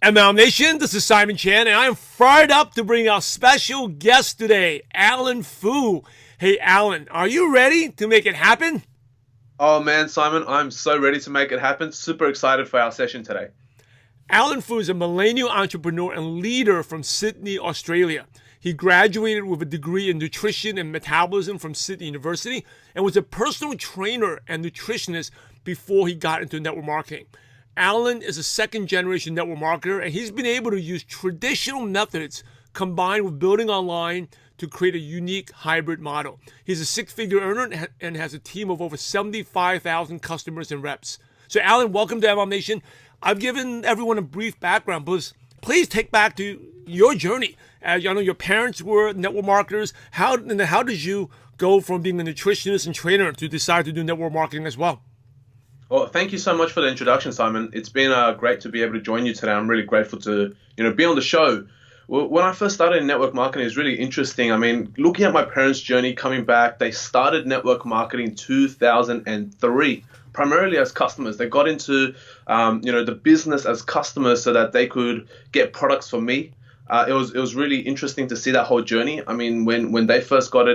ML Nation, this is Simon Chan, and I am fired up to bring our special guest today, Alan Fu. Hey, Alan, are you ready to make it happen? Oh man, Simon, I'm so ready to make it happen. Super excited for our session today. Alan Fu is a millennial entrepreneur and leader from Sydney, Australia. He graduated with a degree in nutrition and metabolism from Sydney University and was a personal trainer and nutritionist before he got into network marketing. Alan is a second-generation network marketer, and he's been able to use traditional methods combined with building online to create a unique hybrid model. He's a six-figure earner and has a team of over 75,000 customers and reps. So, Alan, welcome to ML Nation. I've given everyone a brief background, but please take back to your journey. As you know, your parents were network marketers. How did you go from being a nutritionist and trainer to decide to do network marketing as well? Well, thank you so much for the introduction, Simon. It's been great to be able to join you today. I'm really grateful to be on the show. When I first started in network marketing, it was really interesting. I mean, looking at my parents' journey coming back, they started network marketing in 2003, primarily as customers. They got into the business as customers so that they could get products from me. It was really interesting to see that whole journey. I mean, when they first got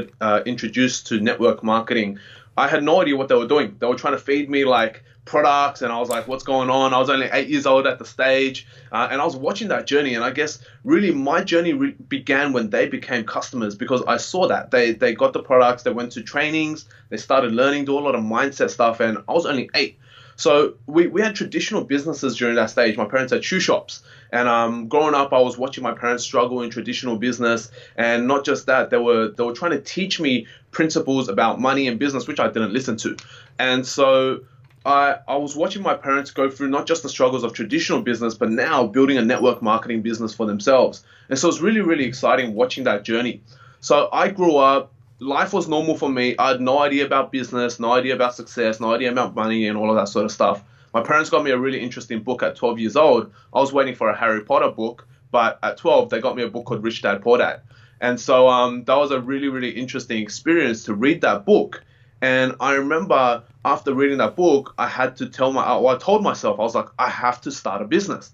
introduced to network marketing, I had no idea what they were doing. They were trying to feed me like products, and I was like, what's going on? I was only 8 years old at the stage, and I was watching that journey. And I guess really my journey began when they became customers, because I saw that they got the products, they went to trainings, they started learning, do a lot of mindset stuff, and I was only 8. So we had traditional businesses during that stage. My parents had shoe shops, and growing up, I was watching my parents struggle in traditional business. And not just that, they were trying to teach me principles about money and business, which I didn't listen to. And so I was watching my parents go through not just the struggles of traditional business, but now building a network marketing business for themselves. And so it's really, really exciting watching that journey. So I grew up. Life was normal for me. I had no idea about business, no idea about success, no idea about money and all of that sort of stuff. My parents got me a really interesting book at 12 years old. I was waiting for a Harry Potter book, but at 12, they got me a book called Rich Dad Poor Dad. And so that was a really, really interesting experience to read that book. And I remember after reading that book, I told myself, I was like, I have to start a business.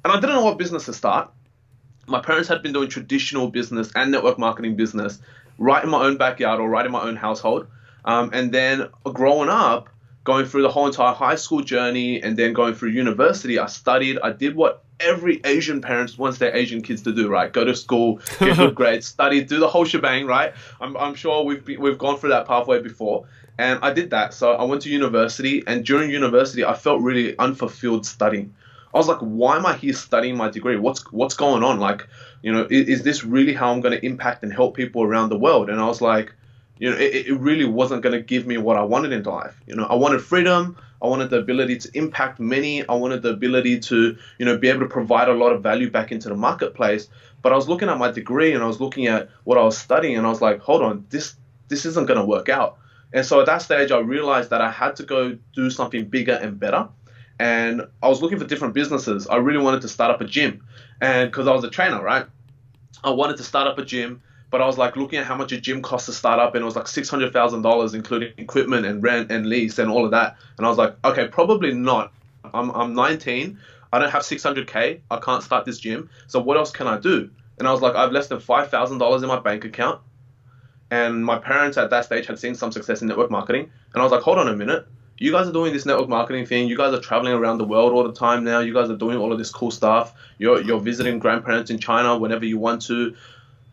And I didn't know what business to start. My parents had been doing traditional business and network marketing business right in my own backyard or right in my own household. And then growing up, going through the whole entire high school journey and then going through university, I did what every Asian parents wants their Asian kids to do, right? Go to school, get good grades, study, do the whole shebang, right? I'm sure we've gone through that pathway before. And I did that. So I went to university, and during university, I felt really unfulfilled studying. I was like, why am I here studying my degree? What's going on? Like, is this really how I'm going to impact and help people around the world? And I was like, it really wasn't going to give me what I wanted in life. I wanted freedom. I wanted the ability to impact many. I wanted the ability to, be able to provide a lot of value back into the marketplace. But I was looking at my degree and I was looking at what I was studying, and I was like, hold on, this isn't going to work out. And so at that stage, I realized that I had to go do something bigger and better. And I was looking for different businesses. I really wanted to start up a gym, and because I was a trainer, right? I wanted to start up a gym, but I was like looking at how much a gym costs to start up, and it was like $600,000, including equipment and rent and lease and all of that. And I was like, okay, probably not. I'm 19. I don't have 600K. I can't start this gym. So what else can I do? And I was like, I have less than $5,000 in my bank account. And my parents at that stage had seen some success in network marketing. And I was like, hold on a minute. You guys are doing this network marketing thing. You guys are traveling around the world all the time now. You guys are doing all of this cool stuff. You're visiting grandparents in China whenever you want to.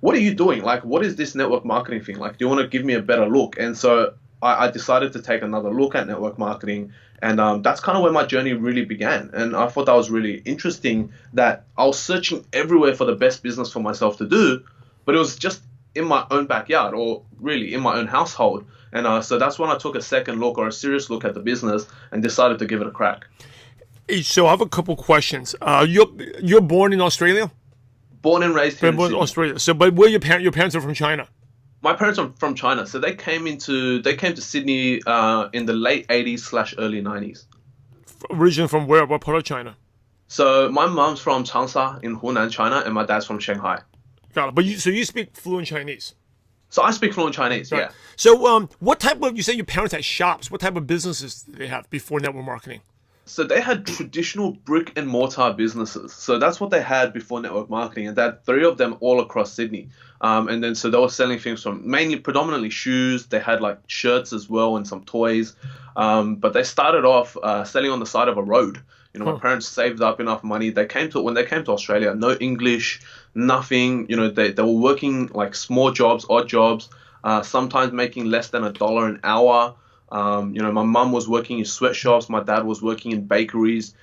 What are you doing? Like, what is this network marketing thing? Like, do you want to give me a better look? And so I decided to take another look at network marketing. And that's kind of where my journey really began. And I thought that was really interesting, that I was searching everywhere for the best business for myself to do, but it was just in my own backyard, or really in my own household. And so that's when I took a second look, or a serious look at the business, and decided to give it a crack. Hey, so I have a couple questions. You're born in Australia? Born and raised here in Born in Sydney. Australia. So, but where your parents are from China? My parents are from China, so they came to Sydney in the late 80s / early 90s. Origin from where? What part of China? So my mom's from Changsha in Hunan, China, and my dad's from Shanghai. Got it. But you speak fluent Chinese. So I speak fluent Chinese, Right. yeah. So what type of, you say your parents had shops, what type of businesses did they have before network marketing? So they had traditional brick and mortar businesses. So that's what they had before network marketing, and they had three of them all across Sydney. And then so they were selling things from mainly predominantly shoes. They had like shirts as well and some toys. But they started off selling on the side of a road. My Huh. parents saved up enough money. When they came to Australia, no English, nothing. They were working like small jobs, odd jobs, sometimes making less than $1 an hour. My mum was working in sweatshops. My dad was working in bakeries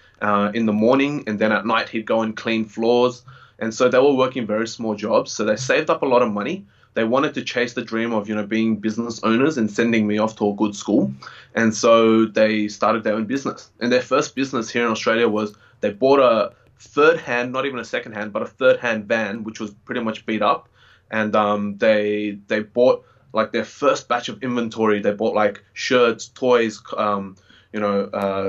in the morning, and then at night he'd go and clean floors. And so they were working very small jobs. So they saved up a lot of money. They wanted to chase the dream of, being business owners and sending me off to a good school. And so they started their own business. And their first business here in Australia was they bought a third hand, not even a second hand, but a third hand van, which was pretty much beat up. And they bought like their first batch of inventory. They bought like shirts, toys,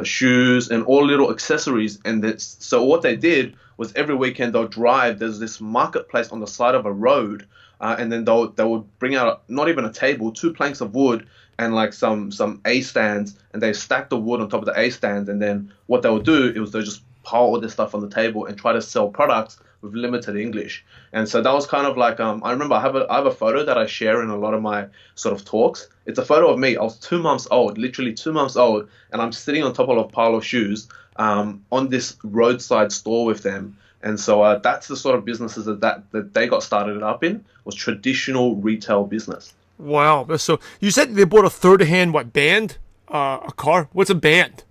shoes, and all little accessories. And so what they did was every weekend they'll drive. There's this marketplace on the side of a road, and then they would bring out not even a table, two planks of wood, and like some A stands, and they stack the wood on top of the A stands. And then what they would do is they'll just pile all this stuff on the table and try to sell products with limited English. And so that was kind of like I remember I have a photo that I share in a lot of my sort of talks. It's a photo of me. I was 2 months old, literally 2 months old, and I'm sitting on top of a pile of shoes on this roadside store with them. And so that's the sort of businesses that they got started up in, was traditional retail business. Wow. So you said they bought a third hand, what, band? A car? What's a band?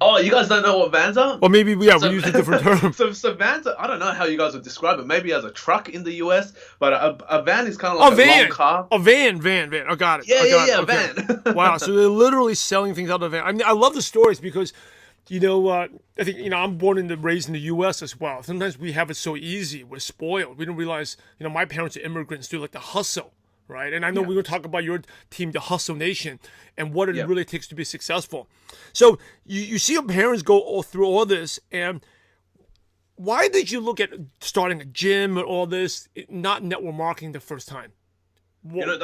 Oh, you guys don't know what vans are? Or maybe, yeah, we So, use a different term. so vans, I don't know how you guys would describe it. Maybe as a truck in the US, but a van is kind of like A a long van. car. A van. I got it. Yeah, I yeah, got yeah, it. Okay. van. Wow. So they're literally selling things out of a van. I mean, I love the stories because, I think, I'm born and raised in the U.S. as well. Sometimes we have it so easy. We're spoiled. We don't realize, my parents are immigrants too, like the hustle, right? And I know Yeah, we're going to talk about your team, the Hustle Nation, and what it yeah. really takes to be successful. So you see your parents go through all this, and why did you look at starting a gym and all this, not network marketing the first time? What,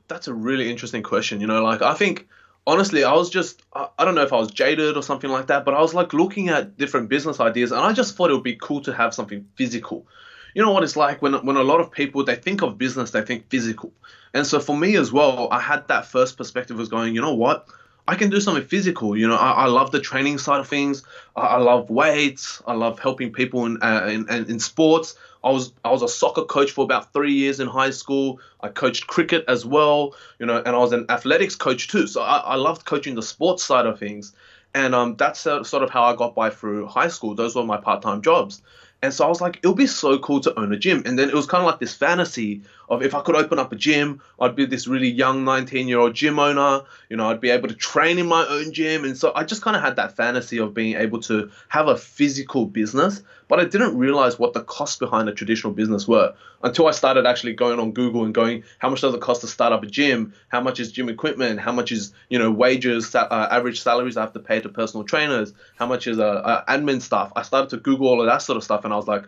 That's a really interesting question. Like I think honestly, I don't know if I was jaded or something like that, but I was like looking at different business ideas, and I just thought it would be cool to have something physical. You know what it's like when a lot of people they think of business, they think physical. And so for me as well, I had that first perspective was going, you know what? I can do something physical. I love the training side of things. I love weights. I love helping people in sports. I was a soccer coach for about 3 years in high school. I coached cricket as well, and I was an athletics coach too. So I loved coaching the sports side of things. And that's sort of how I got by through high school. Those were my part-time jobs. And so I was like, it would be so cool to own a gym. And then it was kind of like this fantasy of if I could open up a gym, I'd be this really young 19-year-old gym owner. I'd be able to train in my own gym. And so I just kind of had that fantasy of being able to have a physical business. But I didn't realize what the costs behind a traditional business were until I started actually going on Google and going, how much does it cost to start up a gym? How much is gym equipment? How much is, wages, average salaries I have to pay to personal trainers? How much is admin stuff? I started to Google all of that sort of stuff, and I was like,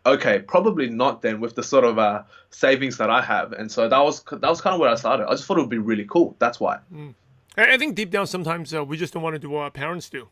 okay, probably not then with the sort of savings that I have. And so that was kind of where I started. I just thought it would be really cool. That's why. I think deep down sometimes we just don't want to do what our parents do.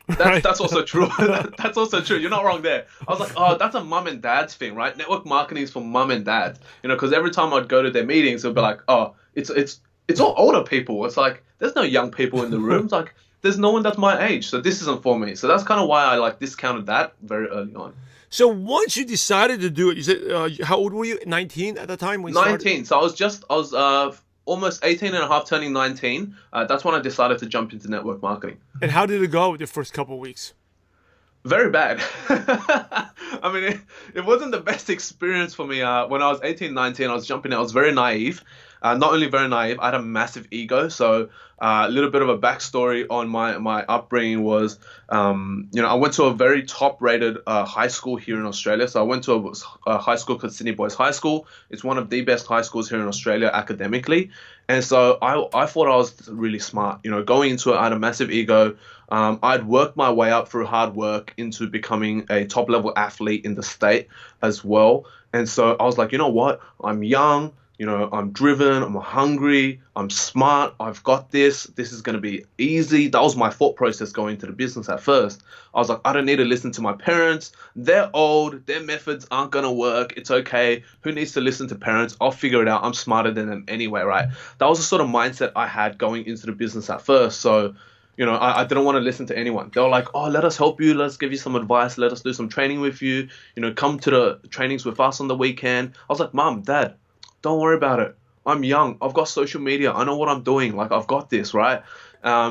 That's also true. That's also true. You're not wrong there. I was like, oh, that's a mum and dad's thing, right? Network marketing is for mum and dads. Because every time I'd go to their meetings, it'd be like, oh, it's all older people. It's like there's no young people in the room. It's like there's no one that's my age, so this isn't for me. So that's kind of why I like discounted that very early on. So once you decided to do it, you said, how old were you? 19 at the time when you started? 19. So I was almost 18 and a half, turning 19. That's when I decided to jump into network marketing. And how did it go the first couple of weeks? Very bad. I mean, it wasn't the best experience for me. When I was 18, 19, I was jumping in. I was very naive. Not only very naive, I had a massive ego. So a little bit of a backstory on my upbringing was, I went to a very top-rated high school here in Australia. So I went to a high school called Sydney Boys High School. It's one of the best high schools here in Australia academically. And so I thought I was really smart. Going into it, I had a massive ego. I'd worked my way up through hard work into becoming a top-level athlete in the state as well. And so I was like, you know what? I'm young. I'm driven, I'm hungry, I'm smart, I've got this. This is going to be easy. That was my thought process going into the business at first. I was like, I don't need to listen to my parents. They're old. Their methods aren't going to work. It's okay. Who needs to listen to parents? I'll figure it out. I'm smarter than them anyway, right? That was the sort of mindset I had going into the business at first. So, I didn't want to listen to anyone. They were like, oh, let us help you. Let's give you some advice. Let us do some training with you. Come to the trainings with us on the weekend. I was like, Mom, Dad, don't worry about it. I'm young. I've got social media. I know what I'm doing. Like, I've got this, right? So I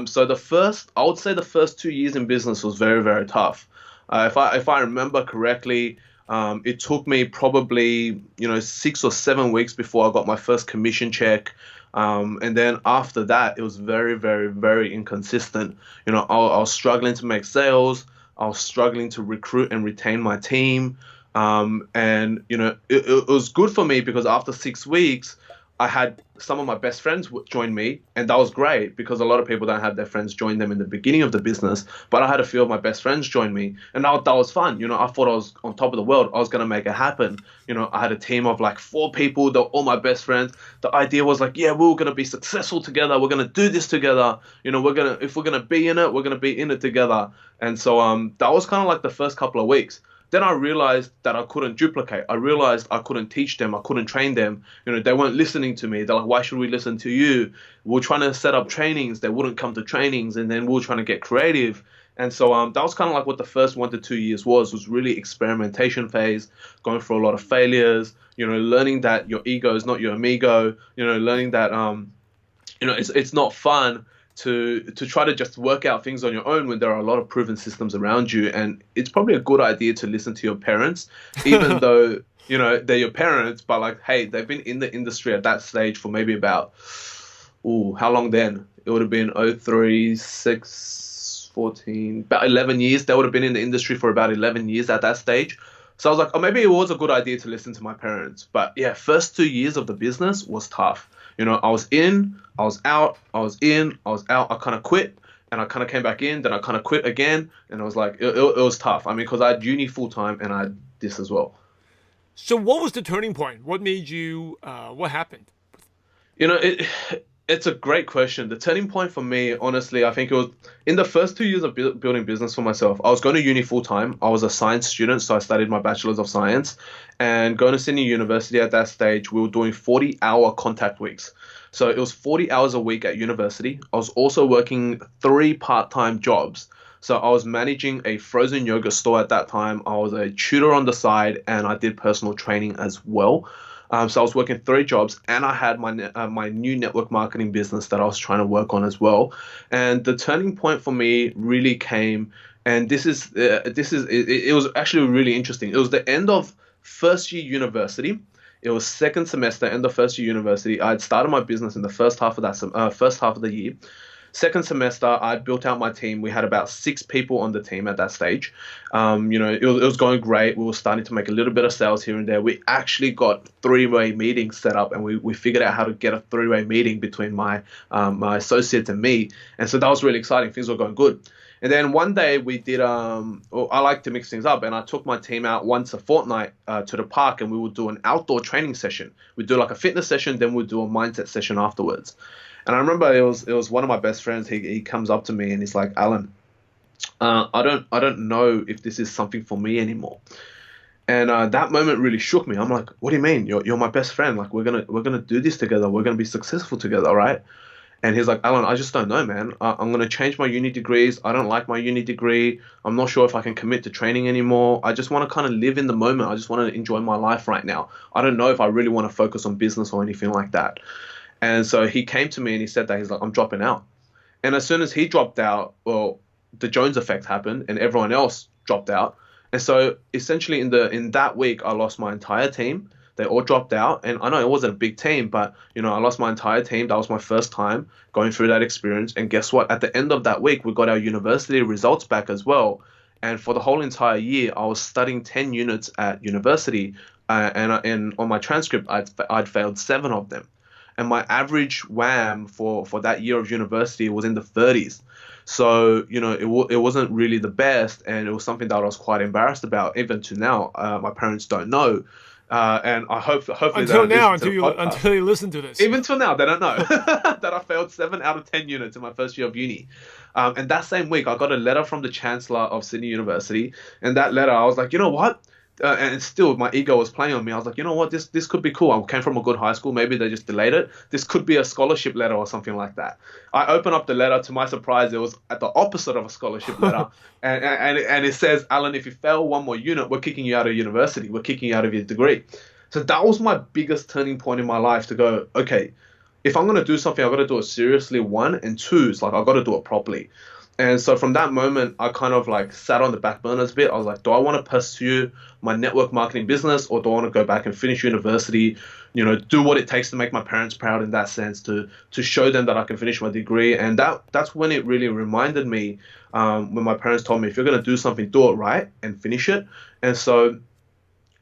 would say the first 2 years in business was very, very tough. If I remember correctly, it took me probably, 6 or 7 weeks before I got my first commission check. And then after that, it was very, very, very inconsistent. I was struggling to make sales. I was struggling to recruit and retain my team. And it was good for me because after 6 weeks, I had some of my best friends join me, and that was great because a lot of people don't have their friends join them in the beginning of the business. But I had a few of my best friends join me, and that was fun. I thought I was on top of the world. I was gonna make it happen. I had a team of like 4 people. They're all my best friends. The idea was like, yeah, we're gonna be successful together. We're gonna do this together. If we're gonna be in it, we're gonna be in it together. And so that was kind of like the first couple of weeks. Then I realized that I couldn't duplicate. I realized I couldn't teach them. I couldn't train them. They weren't listening to me. They're like, why should we listen to you? We're trying to set up trainings. They wouldn't come to trainings. And then we were trying to get creative. And so that was kind of like what the first 1 to 2 years was really experimentation phase, going through a lot of failures, learning that your ego is not your amigo, learning that, it's not fun to try to just work out things on your own when there are a lot of proven systems around you. And it's probably a good idea to listen to your parents, even though, they're your parents, but like, hey, they've been in the industry at that stage for maybe about, how long then? It would have been 03, 6, 14, about 11 years. They would have been in the industry for about 11 years at that stage. So I was like, oh, maybe it was a good idea to listen to my parents. But yeah, first 2 years of the business was tough. I was in, I was out, I was in, I was out. I kind of quit and I kind of came back in. Then I kind of quit again. And I was like, it was tough. I mean, because I had uni full time and I had this as well. So what was the turning point? What made you, what happened? It's a great question. The turning point for me, honestly, I think it was in the first 2 years of building business for myself. I was going to uni full time. I was a science student, so I studied my bachelor's of science. And going to Sydney University at that stage, we were doing 40-hour contact weeks. So it was 40 hours a week at university. I was also working 3 part-time jobs. So I was managing a frozen yogurt store at that time. I was a tutor on the side, and I did personal training as well. So I was working 3 jobs, and I had my new network marketing business that I was trying to work on as well. And the turning point for me really came, and it was actually really interesting. It was the end of first year university. It was second semester, end of first year university. I had started my business in the first half of the year. Second semester, I built out my team. We had about 6 people on the team at that stage. It was going great. We were starting to make a little bit of sales here and there. We actually got 3-way meetings set up, and we figured out how to get a 3-way meeting between my associates and me. And so that was really exciting. Things were going good. And then one day we did, I like to mix things up, and I took my team out once a fortnight to the park, and we would do an outdoor training session. We'd do like a fitness session, then we'd do a mindset session afterwards. And I remember it was one of my best friends. He comes up to me and he's like, Alan, I don't know if this is something for me anymore. And that moment really shook me. I'm like, what do you mean? You're my best friend. Like we're gonna do this together. We're gonna be successful together, right? And he's like, Alan, I just don't know, man. I'm gonna change my uni degrees. I don't like my uni degree. I'm not sure if I can commit to training anymore. I just want to kind of live in the moment. I just want to enjoy my life right now. I don't know if I really want to focus on business or anything like that. And so he came to me and he said that he's like, I'm dropping out. And as soon as he dropped out, well, the Jones effect happened and everyone else dropped out. And so essentially in that week, I lost my entire team. They all dropped out. And I know it wasn't a big team, but I lost my entire team. That was my first time going through that experience. And guess what? At the end of that week, we got our university results back as well. And for the whole entire year, I was studying 10 units at university. And on my transcript, I'd failed 7 of them. And my average WAM for that year of university was in the 30s. So, it wasn't really the best. And it was something that I was quite embarrassed about. Even to now, my parents don't know. And I hopefully until they now, don't listen to the podcast. until you listen to this. Even till now, they don't know that I failed 7 out of 10 units in my first year of uni. And that same week, I got a letter from the Chancellor of Sydney University. And that letter, I was like, you know what? And still, my ego was playing on me. I was like, you know what? This could be cool. I came from a good high school. Maybe they just delayed it. This could be a scholarship letter or something like that. I opened up the letter. To my surprise, it was at the opposite of a scholarship letter. and it says, Alan, if you fail one more unit, we're kicking you out of university. We're kicking you out of your degree. So that was my biggest turning point in my life to go, okay, if I'm going to do something, I've got to do it seriously, one. And two, it's like, I've got to do it properly. And so from that moment, I kind of like sat on the back burners a bit. I was like, do I want to pursue my network marketing business, or do I want to go back and finish university, do what it takes to make my parents proud in that sense, to show them that I can finish my degree. And that's when it really reminded me, when my parents told me, if you're going to do something, do it right and finish it. And so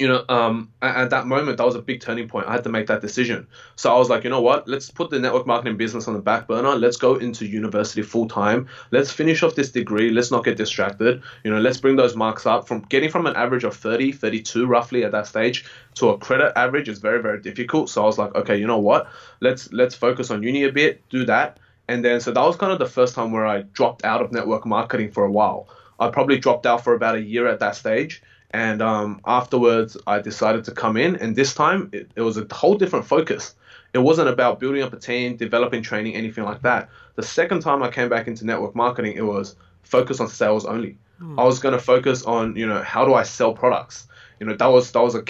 at that moment, that was a big turning point. I had to make that decision. So I was like, you know what? Let's put the network marketing business on the back burner. Let's go into university full time. Let's finish off this degree. Let's not get distracted. Let's bring those marks up. From an average of 30, 32 roughly at that stage to a credit average is very, very difficult. So I was like, okay, you know what? Let's focus on uni a bit, do that. And then, so that was kind of the first time where I dropped out of network marketing for a while. I probably dropped out for about a year at that stage. And afterwards, I decided to come in. And this time, it was a whole different focus. It wasn't about building up a team, developing training, anything like that. The second time I came back into network marketing, it was focus on sales only. I was going to focus on, how do I sell products? That was a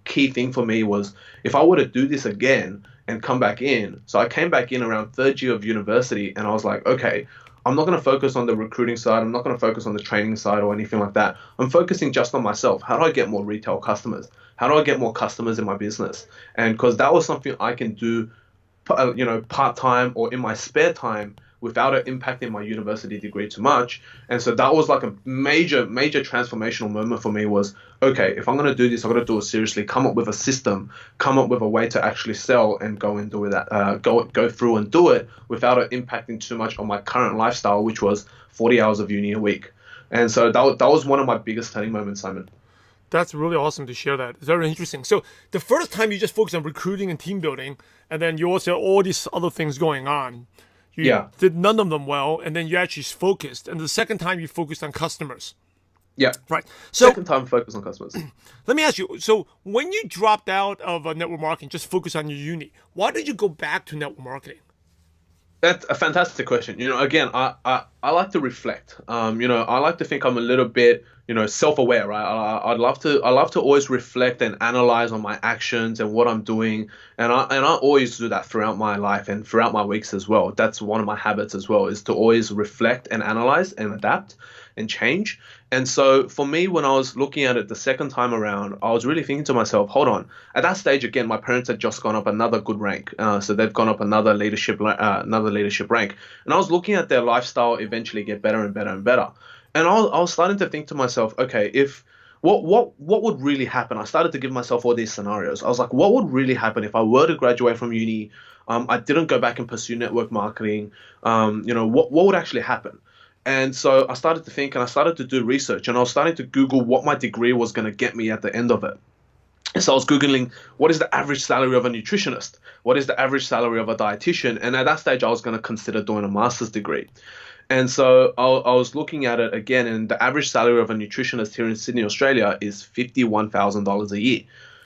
key thing for me, was if I were to do this again and come back in. So I came back in around third year of university, and I was like, okay, I'm not going to focus on the recruiting side. I'm not going to focus on the training side or anything like that. I'm focusing just on myself. How do I get more retail customers? How do I get more customers in my business? And because that was something I can do, part-time or in my spare time without it impacting my university degree too much. And so that was like a major, major transformational moment for me, was, okay, if I'm going to do this, I'm going to do it seriously, come up with a system, come up with a way to actually sell and go and do that, go through and do it without it impacting too much on my current lifestyle, which was 40 hours of uni a week. And so that was one of my biggest turning moments, Simon. That's really awesome to share that. It's very interesting. So the first time you just focused on recruiting and team building, and then you also had all these other things going on. You did none of them well, and then you actually focused. And the second time you focused on customers. Yeah. Right. So second time focus on customers. Let me ask you, so when you dropped out of network marketing, just focus on your uni, why did you go back to network marketing? That's a fantastic question. Again, I like to reflect. I like to think I'm a little bit, self-aware, right? I love to always reflect and analyze on my actions and what I'm doing, and I always do that throughout my life and throughout my weeks as well. That's one of my habits as well, is to always reflect and analyze and adapt and change. And so for me, when I was looking at it the second time around, I was really thinking to myself, hold on. At that stage, again, my parents had just gone up another good rank. So they've gone up another leadership rank. And I was looking at their lifestyle eventually get better and better and better. And I was starting to think to myself, okay, what would really happen? I started to give myself all these scenarios. I was like, what would really happen if I were to graduate from uni? I didn't go back and pursue network marketing. What would actually happen? And so I started to think, and I started to do research, and I was starting to Google what my degree was going to get me at the end of it. And so I was Googling, what is the average salary of a nutritionist? What is the average salary of a dietitian? And at that stage, I was going to consider doing a master's degree. And so I was looking at it again, and the average salary of a nutritionist here in Sydney, Australia is $51,000 a year.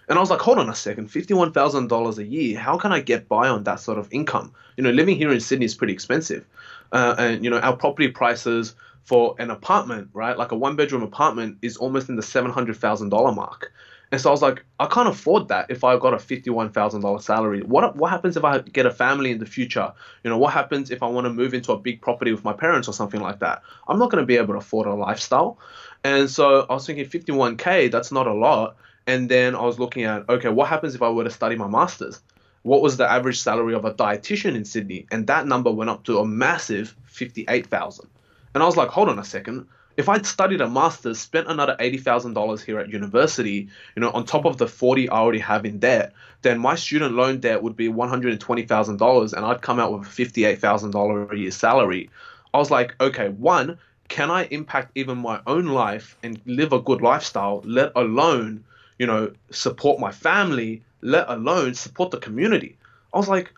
And I was like, hold on a second, $51,000 a year, how can I get by on that sort of income? Living here in Sydney is pretty expensive. And our property prices for an apartment, right, like a one-bedroom apartment, is almost in the $700,000 mark. And so I was like, I can't afford that if I got a $51,000 salary. What happens if I get a family in the future? What happens if I want to move into a big property with my parents or something like that? I'm not going to be able to afford a lifestyle. And so I was thinking 51K, that's not a lot. And then I was looking at, okay, what happens if I were to study my master's? What was the average salary of a dietitian in Sydney? And that number went up to a massive 58,000. And I was like, hold on a second. If I'd studied a master's, spent another $80,000 here at university, on top of the 40 I already have in debt, then my student loan debt would be $120,000, and I'd come out with a $58,000 a year salary. I was like, okay, one, can I impact even my own life and live a good lifestyle, let alone, support my family, let alone support the community. I was like,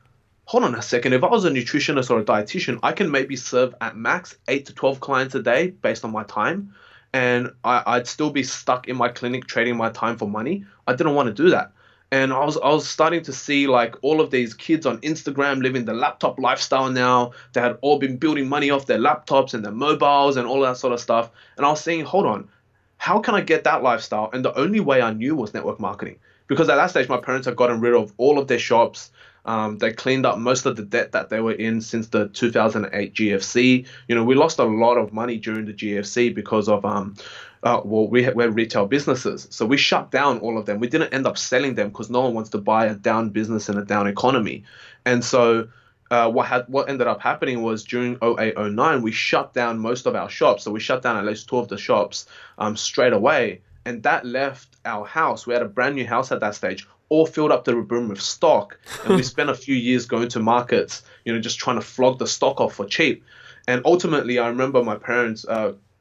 hold on a second. If I was a nutritionist or a dietitian, I can maybe serve at max 8 to 12 clients a day based on my time. And I'd still be stuck in my clinic trading my time for money. I didn't want to do that. And I was starting to see like all of these kids on Instagram living the laptop lifestyle now. They had all been building money off their laptops and their mobiles and all that sort of stuff. And I was saying, hold on, how can I get that lifestyle? And the only way I knew was network marketing. Because at that stage, my parents had gotten rid of all of their shops. They cleaned up most of the debt that they were in since the 2008 GFC. We lost a lot of money during the GFC because of we're retail businesses, so we shut down all of them. We didn't end up selling them because no one wants to buy a down business in a down economy. And so what ended up happening was during 08, 09, we shut down most of our shops. So we shut down at least 2 of the shops straight away. And that left our house. We had a brand new house at that stage, all filled up to the brim with stock. And we spent a few years going to markets, just trying to flog the stock off for cheap. And ultimately, I remember my parents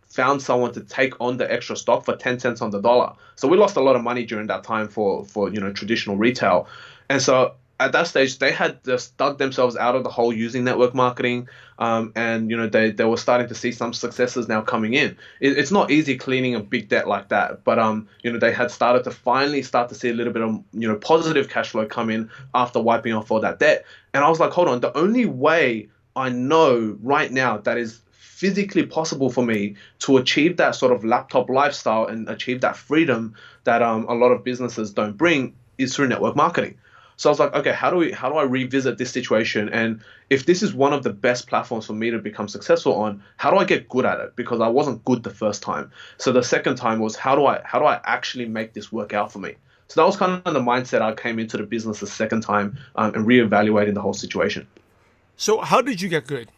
found someone to take on the extra stock for 10 cents on the dollar. So we lost a lot of money during that time for traditional retail. And so at that stage, they had just dug themselves out of the hole using network marketing, and they were starting to see some successes now coming in. It's not easy cleaning a big debt like that, but they had started to finally start to see a little bit of positive cash flow come in after wiping off all that debt. And I was like, hold on, the only way I know right now that is physically possible for me to achieve that sort of laptop lifestyle and achieve that freedom that a lot of businesses don't bring is through network marketing. So I was like, okay, how do I revisit this situation? And if this is one of the best platforms for me to become successful on, how do I get good at it? Because I wasn't good the first time. So the second time was, how do I actually make this work out for me? So that was kind of the mindset I came into the business the second time, and reevaluating the whole situation. So how did you get good?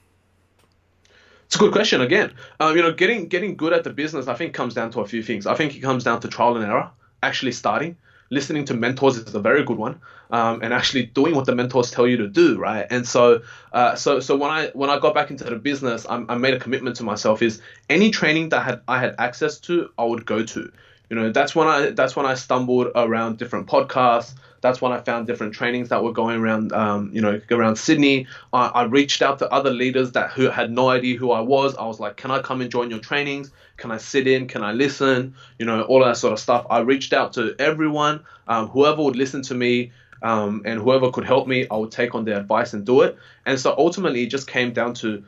It's a good question again. Getting good at the business, I think, comes down to a few things. I think it comes down to trial and error, actually starting. Listening to mentors is a very good one, and actually doing what the mentors tell you to do, right? And so when I got back into the business, I made a commitment to myself: is any training that I had access to, I would go to. That's when I stumbled around different podcasts. That's when I found different trainings that were going around, around Sydney. I reached out to other leaders who had no idea who I was. I was like, can I come and join your trainings? Can I sit in? Can I listen? All of that sort of stuff. I reached out to everyone, whoever would listen to me, and whoever could help me, I would take on their advice and do it. And so ultimately, it just came down to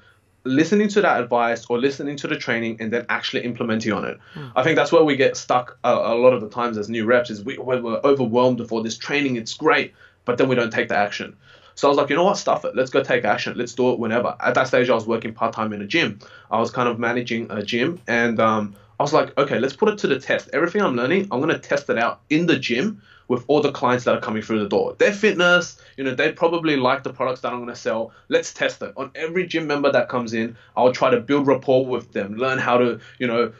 listening to that advice or listening to the training and then actually implementing on it. I think that's where we get stuck a lot of the times as new reps, is we're overwhelmed with all this training. It's great, but then we don't take the action. So I was like, you know what, stuff it. Let's go take action. Let's do it whenever. At that stage, I was working part-time in a gym. I was kind of managing a gym, and I was like, okay, let's put it to the test. Everything I'm learning, I'm going to test it out in the gym with all the clients that are coming through the door. Their fitness, they probably like the products that I'm going to sell. Let's test it. On every gym member that comes in, I'll try to build rapport with them, learn how to,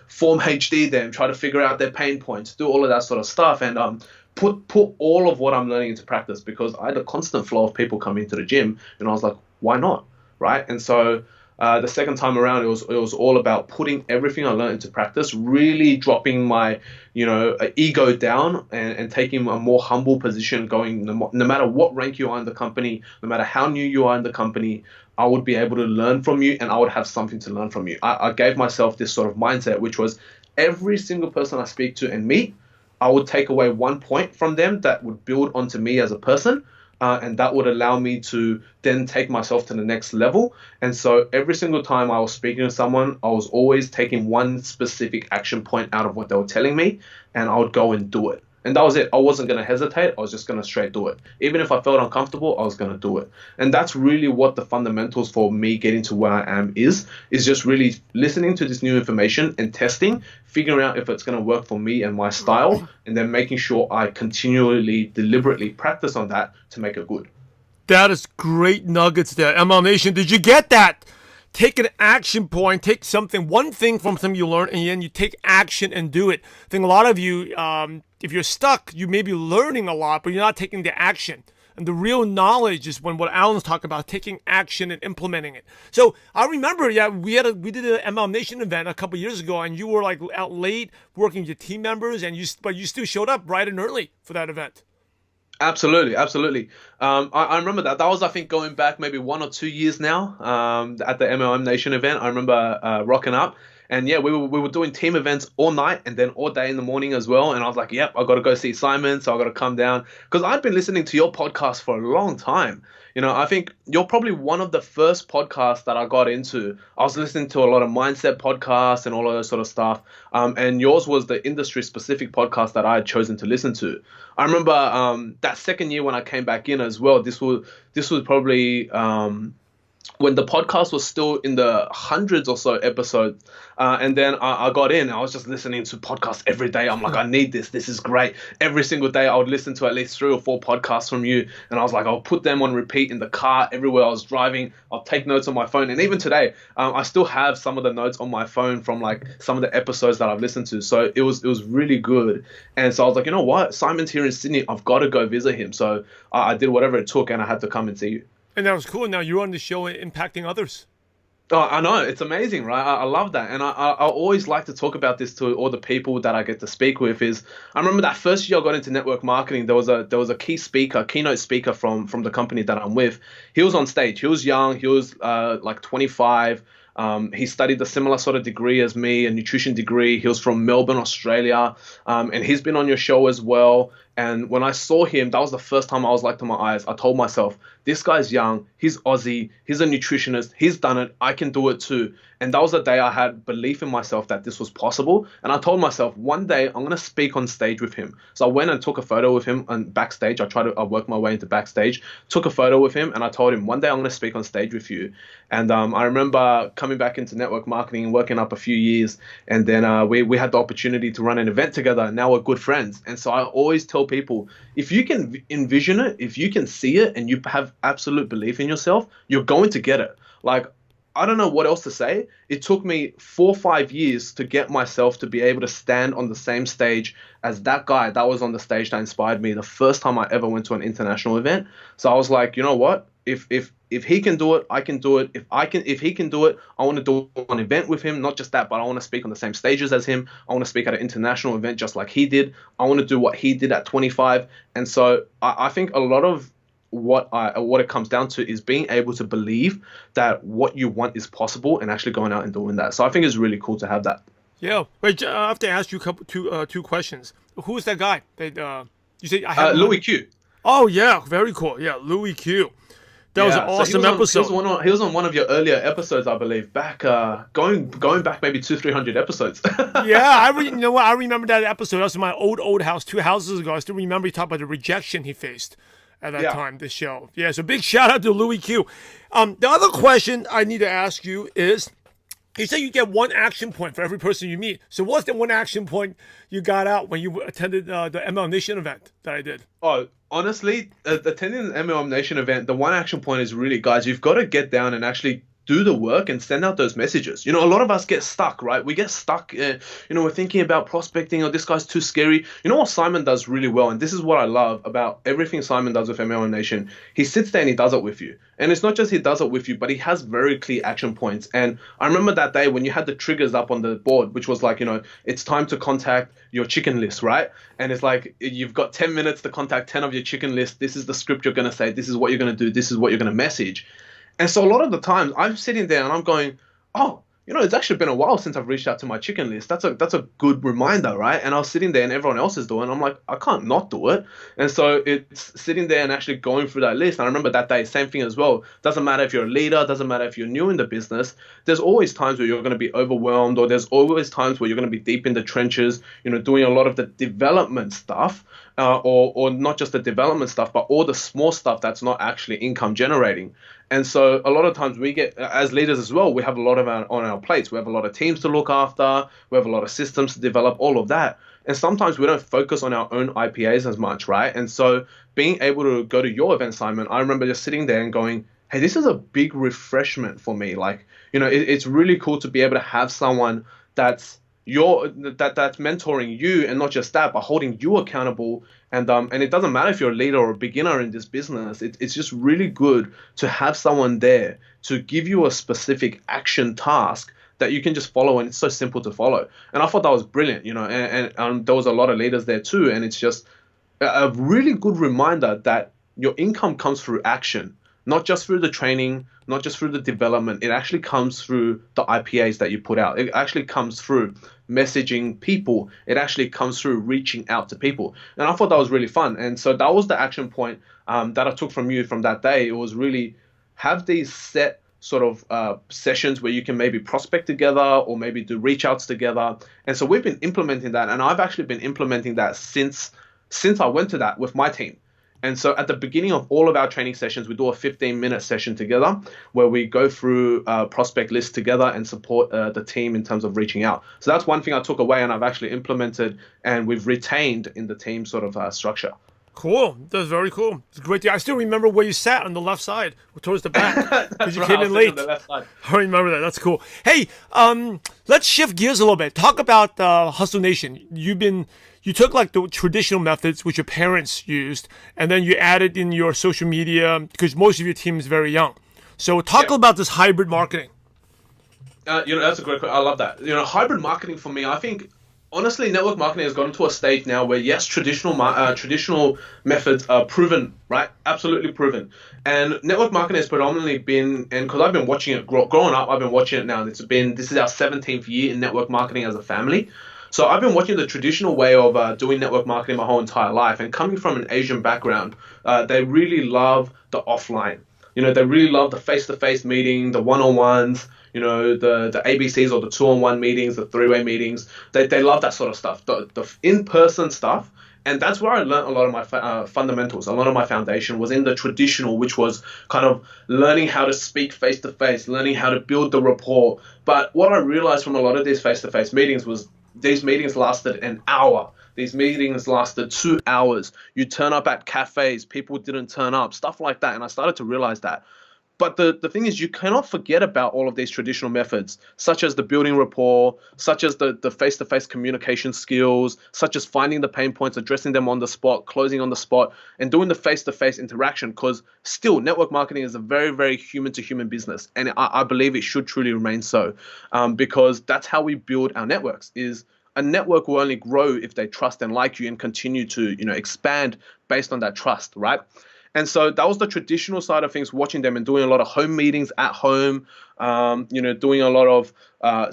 form HD them, try to figure out their pain points, do all of that sort of stuff, and put all of what I'm learning into practice, because I had a constant flow of people coming to the gym, and I was like, why not, right? And so the second time around, it was all about putting everything I learned into practice, really dropping my, ego down and taking a more humble position, going no matter what rank you are in the company, no matter how new you are in the company, I would be able to learn from you and I would have something to learn from you. I gave myself this sort of mindset, which was every single person I speak to and meet, I would take away 1 point from them that would build onto me as a person. And that would allow me to then take myself to the next level. And so every single time I was speaking to someone, I was always taking one specific action point out of what they were telling me, and I would go and do it. And that was it. I wasn't going to hesitate. I was just going to straight do it. Even if I felt uncomfortable, I was going to do it. And that's really what the fundamentals for me getting to where I am is just really listening to this new information and testing, figuring out if it's going to work for me and my style, and then making sure I continually, deliberately practice on that to make it good. That is great nuggets there. ML Nation, did you get that? Take an action point, take something, one thing from something you learn, and then you take action and do it. I think a lot of you, if you're stuck, you may be learning a lot, but you're not taking the action. And the real knowledge is when what Alan's talking about, taking action and implementing it. So I remember, we did an MLM Nation event a couple years ago, and you were like out late working with your team members, but you still showed up bright and early for that event. Absolutely, absolutely. I remember that. That was, I think, going back maybe 1 or 2 years now. At the MLM Nation event, I remember rocking up, and yeah, we were doing team events all night and then all day in the morning as well. And I was like, yep, I got to go see Simon, so I got to come down because I'd been listening to your podcast for a long time. I think you're probably one of the first podcasts that I got into. I was listening to a lot of mindset podcasts and all of that sort of stuff. And yours was the industry-specific podcast that I had chosen to listen to. I remember that second year when I came back in as well. This was probably when the podcast was still in the hundreds or so episodes. And then I got in. I was just listening to podcasts every day. I'm like, I need this. This is great. Every single day I would listen to at least 3 or 4 podcasts from you. And I was like, I'll put them on repeat in the car everywhere I was driving. I'll take notes on my phone. And even today, I still have some of the notes on my phone from like some of the episodes that I've listened to. So it was really good. And so I was like, you know what? Simon's here in Sydney. I've got to go visit him. So I did whatever it took and I had to come and see you. And that was cool. Now you're on the show impacting others. Oh, I know. It's amazing, right? I love that. And I always like to talk about this to all the people that I get to speak with. I remember that first year I got into network marketing, there was a keynote speaker from the company that I'm with. He was on stage. He was young. He was like 25. He studied a similar sort of degree as me, a nutrition degree. He was from Melbourne, Australia. And he's been on your show as well. And when I saw him, that was the first time I was like to my eyes. I told myself, this guy's young, he's Aussie, he's a nutritionist, he's done it, I can do it too. And that was the day I had belief in myself that this was possible. And I told myself, one day I'm going to speak on stage with him. So I went and took a photo with him and backstage. I worked my way into backstage, took a photo with him, and I told him, one day I'm going to speak on stage with you. And I remember coming back into network marketing and working up a few years. And then we had the opportunity to run an event together. And now we're good friends. And so I always tell people, if you can envision it, if you can see it, and you have absolute belief in yourself, you're going to get it. Like, I don't know what else to say. It took me 4 or 5 years to get myself to be able to stand on the same stage as that guy that was on the stage that inspired me the first time I ever went to an international event. So I was like, you know what? If he can do it, I can do it. If he can do it, I want to do an event with him. Not just that, but I want to speak on the same stages as him. I want to speak at an international event just like he did. I want to do what he did at 25. And so I think a lot of what it comes down to is being able to believe that what you want is possible and actually going out and doing that. So I think it's really cool to have that. Yeah. Wait, I have to ask you two questions. Who is that guy? You say I have Louis Q. Oh yeah, very cool. Yeah, Louis Q. That was an awesome episode. He was on one of your earlier episodes, I believe, back going back maybe 200-300 episodes. Yeah, you know what? I remember that episode. That was in my old house 2 houses ago. I still remember he talked about the rejection he faced at that time, this show. Yeah, so big shout out to Louis Q. The other question I need to ask you is, you say you get one action point for every person you meet. So what's the one action point you got out when you attended the MLM Nation event that I did? Oh, honestly, attending the MLM Nation event, the one action point is really, guys, you've got to get down and actually do the work and send out those messages. A lot of us get stuck, right? We get stuck, we're thinking about prospecting, or this guy's too scary. You know what Simon does really well, and this is what I love about everything Simon does with MLM Nation. He sits there and he does it with you. And it's not just he does it with you, but he has very clear action points. And I remember that day when you had the triggers up on the board, which was like, it's time to contact your chicken list, right? And it's like, you've got 10 minutes to contact 10 of your chicken list. This is the script you're going to say. This is what you're going to do. This is what you're going to message. And so a lot of the times I'm sitting there and I'm going, oh, it's actually been a while since I've reached out to my chicken list. That's a good reminder, right? And I was sitting there and everyone else is doing it. I'm like, I can't not do it. And so it's sitting there and actually going through that list. And I remember that day, same thing as well. Doesn't matter if you're a leader, doesn't matter if you're new in the business. There's always times where you're going to be overwhelmed, or there's always times where you're going to be deep in the trenches, doing a lot of the development stuff, or not just the development stuff, but all the small stuff that's not actually income generating. And so a lot of times we get, as leaders as well, we have a lot of on our plates. We have a lot of teams to look after. We have a lot of systems to develop, all of that. And sometimes we don't focus on our own IPAs as much, right? And so being able to go to your event, Simon, I remember just sitting there and going, hey, this is a big refreshment for me. Like, it's really cool to be able to have someone that's that's mentoring you, and not just that, but holding you accountable. And it doesn't matter if you're a leader or a beginner in this business. It's just really good to have someone there to give you a specific action task that you can just follow, and it's so simple to follow. And I thought that was brilliant, and there was a lot of leaders there too, and it's just a really good reminder that your income comes through action, not just through the training, not just through the development. It actually comes through the IPAs that you put out. It actually comes through messaging people. It actually comes through reaching out to people. And I thought that was really fun. And so that was the action point that I took from you from that day. It was really have these set sort of sessions where you can maybe prospect together or maybe do reach outs together. And so we've been implementing that. And I've actually been implementing that since I went to that with my team. And so at the beginning of all of our training sessions, we do a 15-minute session together where we go through prospect lists together and support the team in terms of reaching out. So that's one thing I took away, and I've actually implemented and we've retained in the team sort of structure. Cool. That's very cool. It's great. I still remember where you sat on the left side, towards the back, because you came in late. On the left side. I remember that. That's cool. Hey, let's shift gears a little bit. Talk about Hustle Nation. You took like the traditional methods which your parents used, and then you added in your social media because most of your team is very young. So talk about this hybrid marketing. That's a great question. I love that. Hybrid marketing for me, I think, honestly, network marketing has gotten to a stage now where, yes, traditional methods are proven, right? Absolutely proven. And network marketing has predominantly been, and because I've been watching it growing up, I've been watching it now. This is our 17th year in network marketing as a family. So I've been watching the traditional way of doing network marketing my whole entire life. And coming from an Asian background, they really love the offline. They really love the face-to-face meeting, the one-on-ones, the ABCs or the two-on-one meetings, the three-way meetings. They love that sort of stuff, the in-person stuff. And that's where I learned a lot of my fundamentals. A lot of my foundation was in the traditional, which was kind of learning how to speak face-to-face, learning how to build the rapport. But what I realized from a lot of these face-to-face meetings was these meetings lasted an hour. These meetings lasted 2 hours. You turn up at cafes, people didn't turn up, stuff like that. And I started to realize that. But the thing is, you cannot forget about all of these traditional methods, such as the building rapport, such as the face-to-face communication skills, such as finding the pain points, addressing them on the spot, closing on the spot, and doing the face-to-face interaction. Because still, network marketing is a very, very human-to-human business. And I believe it should truly remain so, because that's how we build our networks. Is a network will only grow if they trust and like you and continue to, expand based on that trust, right? And so that was the traditional side of things, watching them and doing a lot of home meetings at home, doing a lot of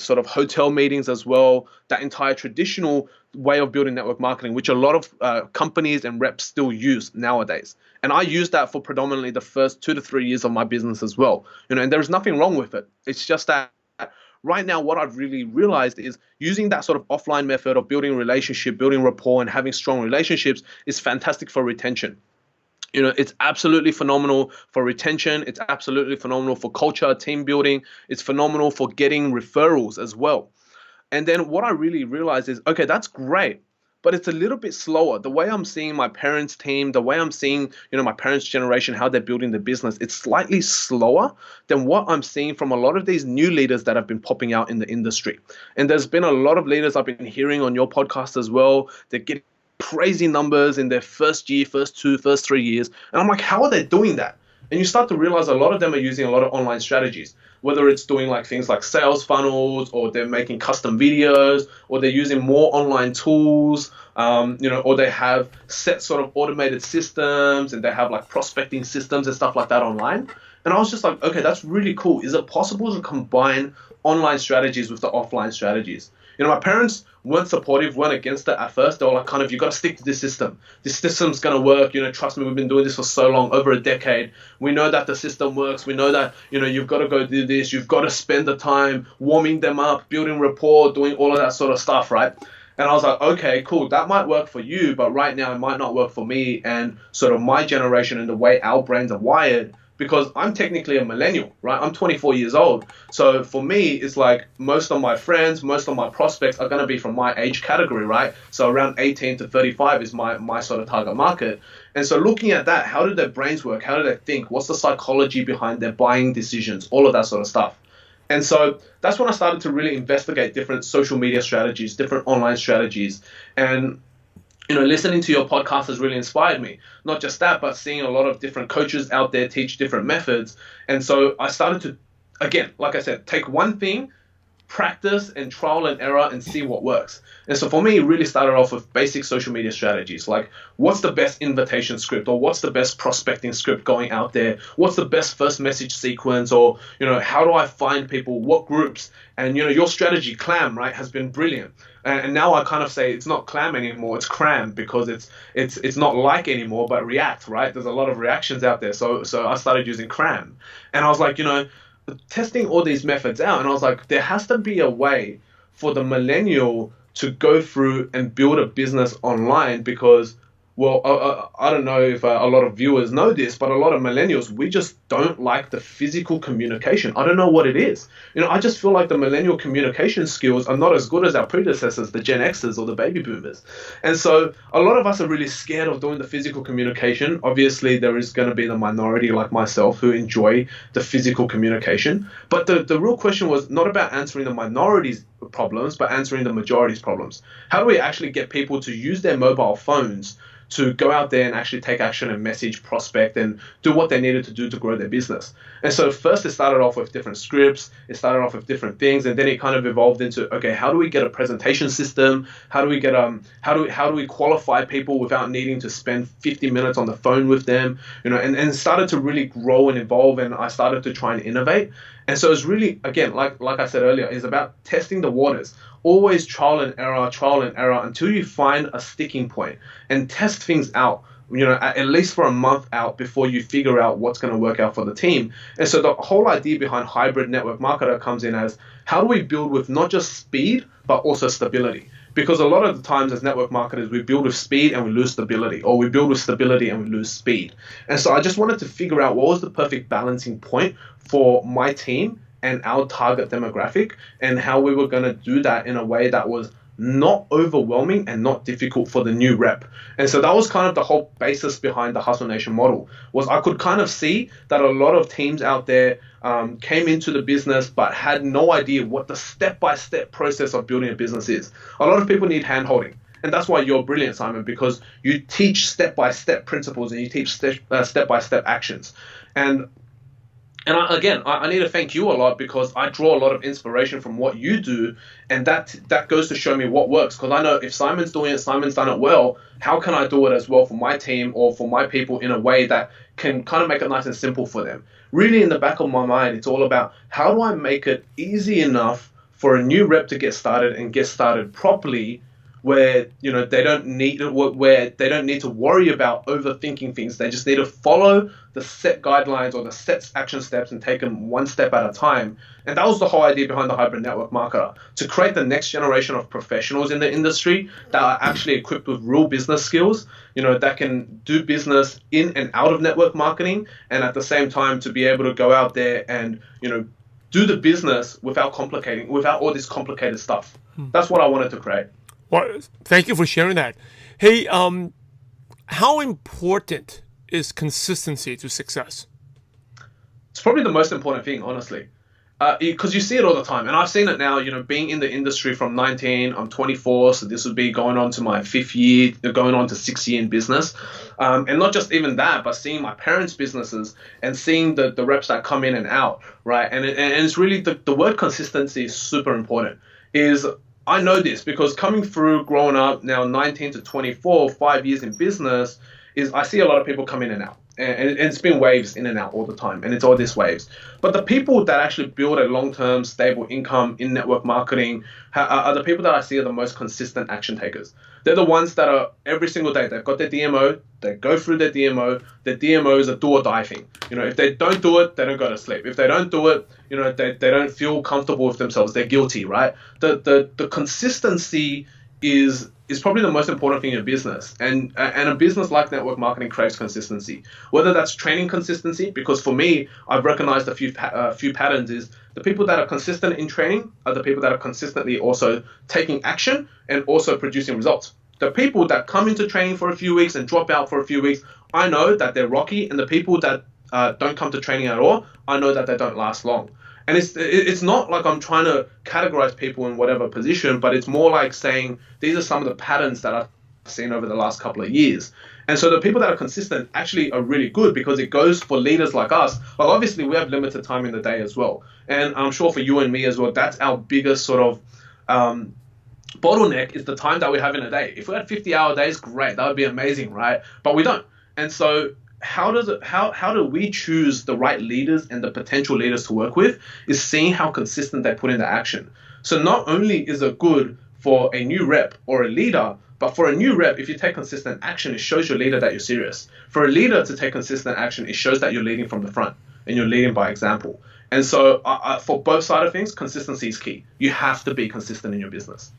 sort of hotel meetings as well, that entire traditional way of building network marketing, which a lot of companies and reps still use nowadays. And I used that for predominantly the first 2 to 3 years of my business as well. And there's nothing wrong with it. It's just that right now, what I've really realized is using that sort of offline method of building relationship, building rapport, and having strong relationships is fantastic for retention. It's absolutely phenomenal for retention. It's absolutely phenomenal for culture, team building. It's phenomenal for getting referrals as well. And then what I really realized is, okay, that's great, but it's a little bit slower. The way I'm seeing my parents' team, the way I'm seeing, my parents' generation, how they're building the business, it's slightly slower than what I'm seeing from a lot of these new leaders that have been popping out in the industry. And there's been a lot of leaders I've been hearing on your podcast as well. They're getting crazy numbers in their first year, first 2, first 3 years. And I'm like, how are they doing that? And you start to realize a lot of them are using a lot of online strategies, whether it's doing like things like sales funnels, or they're making custom videos, or they're using more online tools, or they have set sort of automated systems, and they have like prospecting systems and stuff like that online. And I was just like, okay, that's really cool. Is it possible to combine online strategies with the offline strategies? My parents weren't supportive, weren't against it at first. They were like, kind of, you got to stick to this system. This system's going to work. Trust me, we've been doing this for so long, over a decade. We know that the system works. We know that, you've got to go do this. You've got to spend the time warming them up, building rapport, doing all of that sort of stuff, right? And I was like, okay, cool. That might work for you, but right now it might not work for me and sort of my generation and the way our brains are wired. Because I'm technically a millennial, right? I'm 24 years old. So for me, it's like most of my friends, most of my prospects are going to be from my age category, right? So around 18 to 35 is my sort of target market. And so looking at that, how do their brains work? How do they think? What's the psychology behind their buying decisions? All of that sort of stuff. And so that's when I started to really investigate different social media strategies, different online strategies. And listening to your podcast has really inspired me. Not just that, but seeing a lot of different coaches out there teach different methods. And so I started to, again, like I said, take one thing, practice and trial and error and see what works. And so for me, it really started off with basic social media strategies, like what's the best invitation script, or what's the best prospecting script going out there? What's the best first message sequence? Or, how do I find people? What groups? And, your strategy, CLAM, right, has been brilliant. And now I kind of say it's not CLAM anymore, it's CRAM, because it's not like anymore, but react, right? There's a lot of reactions out there. So I started using CRAM. And I was like, testing all these methods out, and I was like, there has to be a way for the millennial to go through and build a business online, because, well, I don't know if a lot of viewers know this, but a lot of millennials, we just don't like the physical communication. I don't know what it is. I just feel like the millennial communication skills are not as good as our predecessors, the Gen Xers or the baby boomers. And so a lot of us are really scared of doing the physical communication. Obviously, there is going to be the minority like myself who enjoy the physical communication. But the real question was not about answering the minority's problems, but answering the majority's problems. How do we actually get people to use their mobile phones to go out there and actually take action and message, prospect, and do what they needed to do to grow their business? And so first it started off with different scripts, it started off with different things, and then it kind of evolved into, okay, how do we get a presentation system? How do we get how do we qualify people without needing to spend 50 minutes on the phone with them? And started to really grow and evolve, and I started to try and innovate. And so it's really, again, like I said earlier, is about testing the waters. Always trial and error until you find a sticking point, and test things out, at least for a month out before you figure out what's going to work out for the team. And so the whole idea behind Hybrid Network Marketer comes in as, how do we build with not just speed, but also stability? Because a lot of the times as network marketers, we build with speed and we lose stability, or we build with stability and we lose speed. And so I just wanted to figure out what was the perfect balancing point for my team and our target demographic, and how we were going to do that in a way that was not overwhelming and not difficult for the new rep. And so that was kind of the whole basis behind the Hustle Nation model, was I could kind of see that a lot of teams out there came into the business but had no idea what the step-by-step process of building a business is. A lot of people need hand-holding. And that's why you're brilliant, Simon, because you teach step-by-step principles and you teach step-by-step actions. And I need to thank you a lot, because I draw a lot of inspiration from what you do, and that goes to show me what works. Because I know if Simon's doing it, Simon's done it well, how can I do it as well for my team or for my people in a way that can kind of make it nice and simple for them? Really, in the back of my mind, it's all about, how do I make it easy enough for a new rep to get started and get started properly, where they don't need to worry about overthinking things. They just need to follow the set guidelines or the set action steps and take them one step at a time. And that was the whole idea behind the Hybrid Network Marketer, to create the next generation of professionals in the industry that are actually equipped with real business skills, that can do business in and out of network marketing, and at the same time to be able to go out there and do the business without all this complicated stuff. That's what I wanted to create. Well, thank you for sharing that. Hey, how important is consistency to success? It's probably the most important thing, honestly, because you see it all the time. And I've seen it now, being in the industry from 19, I'm 24, so this would be going on to my 5th year, going on to 6th year in business. And not just even that, but seeing my parents' businesses and seeing the reps that come in and out, right? And it's really, the word consistency is super important. I know this because coming through, growing up now 19 to 24, 5 years in business, I see a lot of people come in and out. And it's been waves in and out all the time, and it's all these waves. But the people that actually build a long-term stable income in network marketing are the people that I see are the most consistent action takers. They're the ones that are every single day, they've got their DMO, they go through their DMO. Their DMO is a do or die thing. If they don't do it, they don't go to sleep. If they don't do it, they don't feel comfortable with themselves. They're guilty, right? The consistency is probably the most important thing in a business, and a business like network marketing craves consistency. Whether that's training consistency, because for me, I've recognized a few patterns. Is the people that are consistent in training are the people that are consistently also taking action and also producing results. The people that come into training for a few weeks and drop out for a few weeks, I know that they're rocky, and the people that don't come to training at all, I know that they don't last long. And it's not like I'm trying to categorize people in whatever position, but it's more like saying these are some of the patterns that I've seen over the last couple of years. And so the people that are consistent actually are really good, because it goes for leaders like us. Like, obviously we have limited time in the day as well. And I'm sure for you and me as well, that's our biggest sort of bottleneck, is the time that we have in a day. If we had 50-hour days, great, that would be amazing, right? But we don't. And so how do we choose the right leaders and the potential leaders to work with, is seeing how consistent they put into action. So not only is it good for a new rep or a leader, but for a new rep, if you take consistent action, it shows your leader that you're serious. For a leader to take consistent action, it shows that you're leading from the front and you're leading by example. And so for both sides of things, consistency is key. You have to be consistent in your business.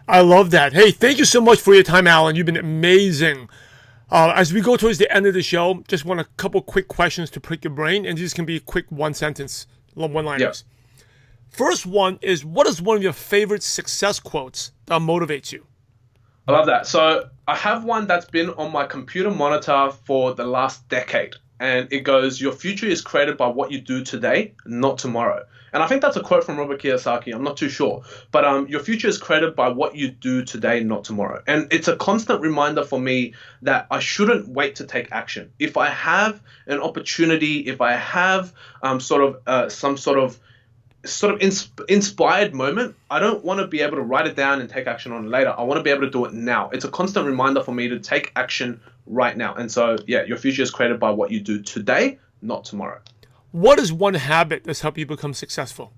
I love that. Hey, thank you so much for your time, Alan. You've been amazing. As we go towards the end of the show, just want a couple quick questions to prick your brain, and these can be quick one-liners. Yep. First one is, what is one of your favorite success quotes that motivates you? I love that. So I have one that's been on my computer monitor for the last decade, and it goes, your future is created by what you do today, not tomorrow. And I think that's a quote from Robert Kiyosaki. I'm not too sure. But your future is created by what you do today, not tomorrow. And it's a constant reminder for me that I shouldn't wait to take action. If I have an opportunity, if I have some sort of inspired moment, I don't want to be able to write it down and take action on it later. I want to be able to do it now. It's a constant reminder for me to take action right now. And so, yeah, your future is created by what you do today, not tomorrow. What is one habit that's helped you become successful?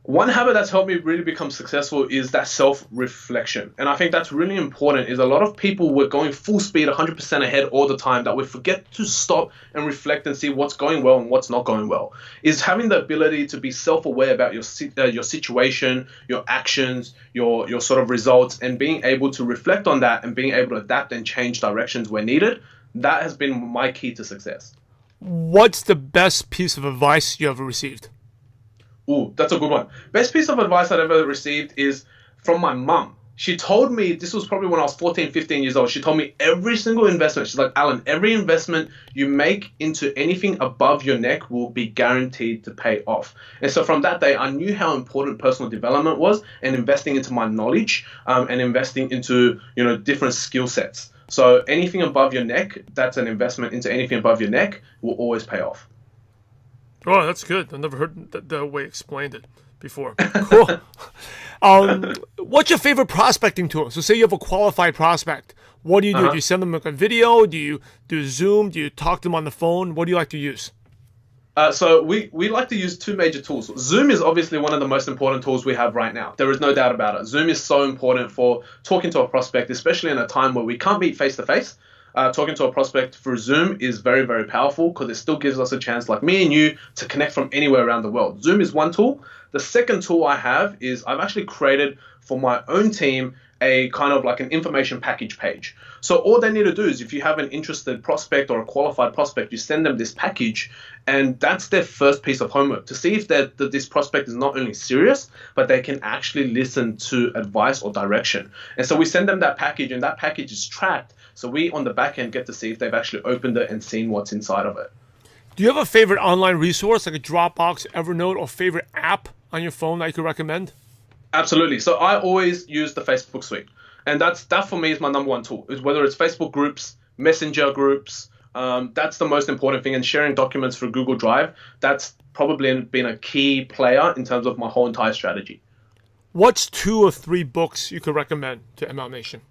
One habit that's helped me really become successful is that self-reflection. And I think that's really important, is a lot of people were going full speed, 100% ahead all the time, that we forget to stop and reflect and see what's going well and what's not going well. Is having the ability to be self-aware about your situation, your actions, your sort of results, and being able to reflect on that and being able to adapt and change directions where needed. That has been my key to success. What's the best piece of advice you ever received? Ooh, that's a good one. Best piece of advice I've ever received is from my mum. She told me, this was probably when I was 14, 15 years old. She told me every single investment, she's like, Alan, every investment you make into anything above your neck will be guaranteed to pay off. And so from that day, I knew how important personal development was, and investing into my knowledge and investing into, different skill sets. So anything above your neck, that's an investment into anything above your neck, will always pay off. Oh, that's good. I've never heard the way explained it before. Cool. What's your favorite prospecting tool? So say you have a qualified prospect. What do you do? Do you send them like a video? Do you do Zoom? Do you talk to them on the phone? What do you like to use? So we like to use two major tools. Zoom is obviously one of the most important tools we have right now. There is no doubt about it. Zoom is so important for talking to a prospect, especially in a time where we can't meet face-to-face. Talking to a prospect through Zoom is very, very powerful, because it still gives us a chance, like me and you, to connect from anywhere around the world. Zoom is one tool. The second tool I have is I've actually created for my own team a kind of like an information package page. So all they need to do is, if you have an interested prospect or a qualified prospect, you send them this package, and that's their first piece of homework, to see if this prospect is not only serious, but they can actually listen to advice or direction. And so we send them that package, and that package is tracked. So we on the back end get to see if they've actually opened it and seen what's inside of it. Do you have a favorite online resource, like a Dropbox, Evernote, or favorite app on your phone that you could recommend? Absolutely. So I always use the Facebook suite. And that for me is my number one tool, is whether it's Facebook groups, Messenger groups. That's the most important thing. And sharing documents through Google Drive, that's probably been a key player in terms of my whole entire strategy. What's 2 or 3 books you could recommend to ML Nation?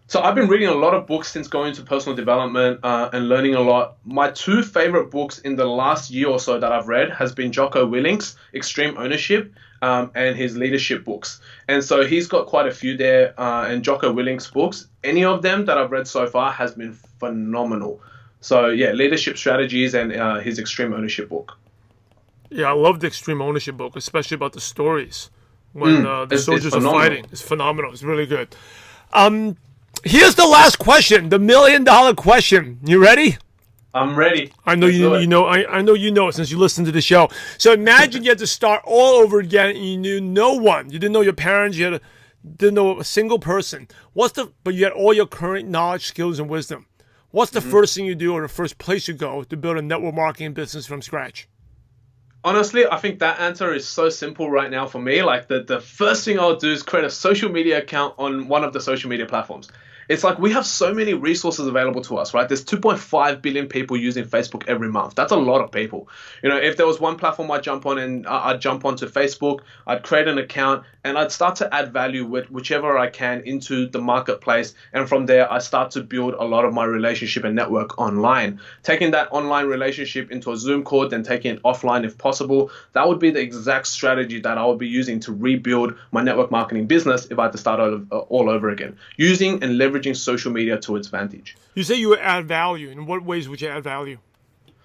So I've been reading a lot of books since going to personal development and learning a lot. My 2 favorite books in the last year or so that I've read has been Jocko Willink's Extreme Ownership and his leadership books. And so he's got quite a few there, and Jocko Willink's books, any of them that I've read so far has been phenomenal. So yeah, leadership strategies and his Extreme Ownership book. Yeah, I love the Extreme Ownership book, especially about the stories when the soldiers are fighting. It's phenomenal. It's really good. Here's the last question, the $1 million question. You ready? I'm ready. I know you know. I know you know it since you listened to the show. So imagine you had to start all over again, and you knew no one. You didn't know your parents. You didn't know a single person. But you had all your current knowledge, skills, and wisdom. What's the first thing you do, or the first place you go to build a network marketing business from scratch? Honestly, I think that answer is so simple right now for me. Like the first thing I'll do is create a social media account on one of the social media platforms. It's like we have so many resources available to us, right? There's 2.5 billion people using Facebook every month. That's a lot of people. You know, if there was one platform I'd jump on and I'd jump onto Facebook, I'd create an account and I'd start to add value with whichever I can into the marketplace. And from there, I start to build a lot of my relationship and network online. Taking that online relationship into a Zoom call, then taking it offline if possible. That would be the exact strategy that I would be using to rebuild my network marketing business if I had to start all over again. Using and leveraging social media to its advantage. You say you would add value. In what ways would you add value?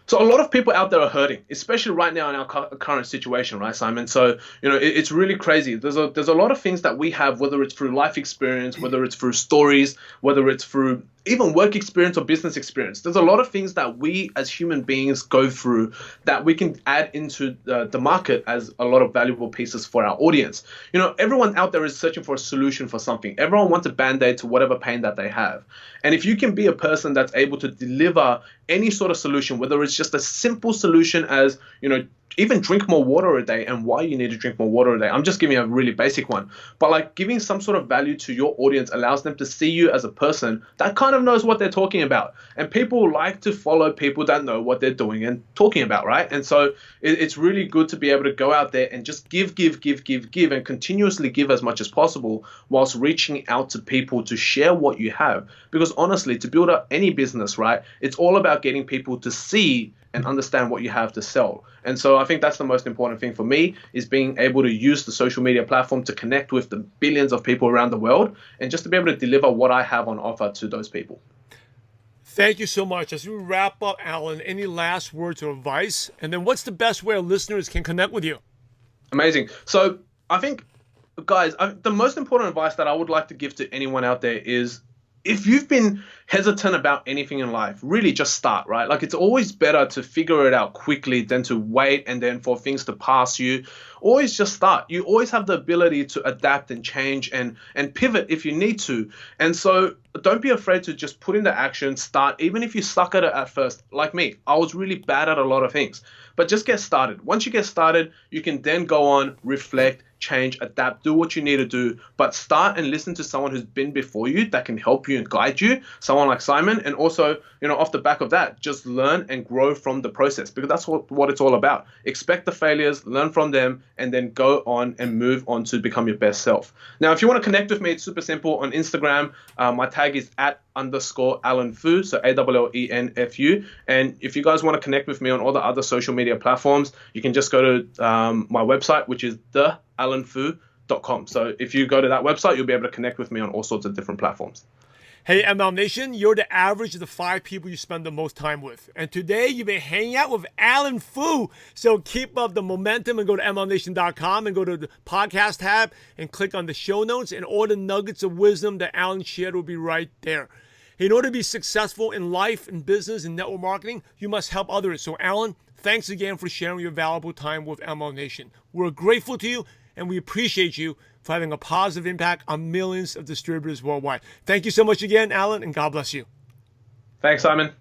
So a lot of people out there are hurting, especially right now in our current situation, right, Simon? So, you know, it's really crazy. There's a lot of things that we have, whether it's through life experience, whether it's through stories, whether it's through even work experience or business experience. There's a lot of things that we as human beings go through that we can add into the market as a lot of valuable pieces for our audience. You know, everyone out there is searching for a solution for something. Everyone wants a band-aid to whatever pain that they have. And if you can be a person that's able to deliver any sort of solution, whether it's just a simple solution as, you know, even drink more water a day and why you need to drink more water a day. I'm just giving a really basic one. But like giving some sort of value to your audience allows them to see you as a person that kind of knows what they're talking about. And people like to follow people that know what they're doing and talking about, right? And so it's really good to be able to go out there and just give and continuously give as much as possible whilst reaching out to people to share what you have. Because honestly, to build up any business, right, it's all about getting people to see and understand what you have to sell. And so I think that's the most important thing for me, is being able to use the social media platform to connect with the billions of people around the world and just to be able to deliver what I have on offer to those people. Thank you so much. As we wrap up, Alan, any last words or advice? And then what's the best way our listeners can connect with you? Amazing. So I think, guys, the most important advice that I would like to give to anyone out there is, if you've been hesitant about anything in life, really just start, right? Like, it's always better to figure it out quickly than to wait and then for things to pass you. Always just start. You always have the ability to adapt and change and pivot if you need to. And so don't be afraid to just put into action, start, even if you suck at it at first. Like me, I was really bad at a lot of things, but just get started. Once you get started, you can then go on, reflect, change, adapt, do what you need to do, but start and listen to someone who's been before you that can help you and guide you, someone like Simon. And also, you know, off the back of that, just learn and grow from the process, because that's what it's all about. Expect the failures, learn from them, and then go on and move on to become your best self. Now, if you want to connect with me, it's super simple. On Instagram, my tag is @_Alan Fu, so ALLENFU. And if you guys want to connect with me on all the other social media platforms, you can just go to my website, which is thealanfu.com. So if you go to that website, you'll be able to connect with me on all sorts of different platforms. Hey, MLM Nation, you're the average of the 5 people you spend the most time with. And today you've been hanging out with Alan Fu. So keep up the momentum and go to MLMNation.com and go to the podcast tab and click on the show notes, and all the nuggets of wisdom that Alan shared will be right there. In order to be successful in life and business and network marketing, you must help others. So Alan, thanks again for sharing your valuable time with MLM Nation. We're grateful to you, and we appreciate you for having a positive impact on millions of distributors worldwide. Thank you so much again, Alan, and God bless you. Thanks, Simon.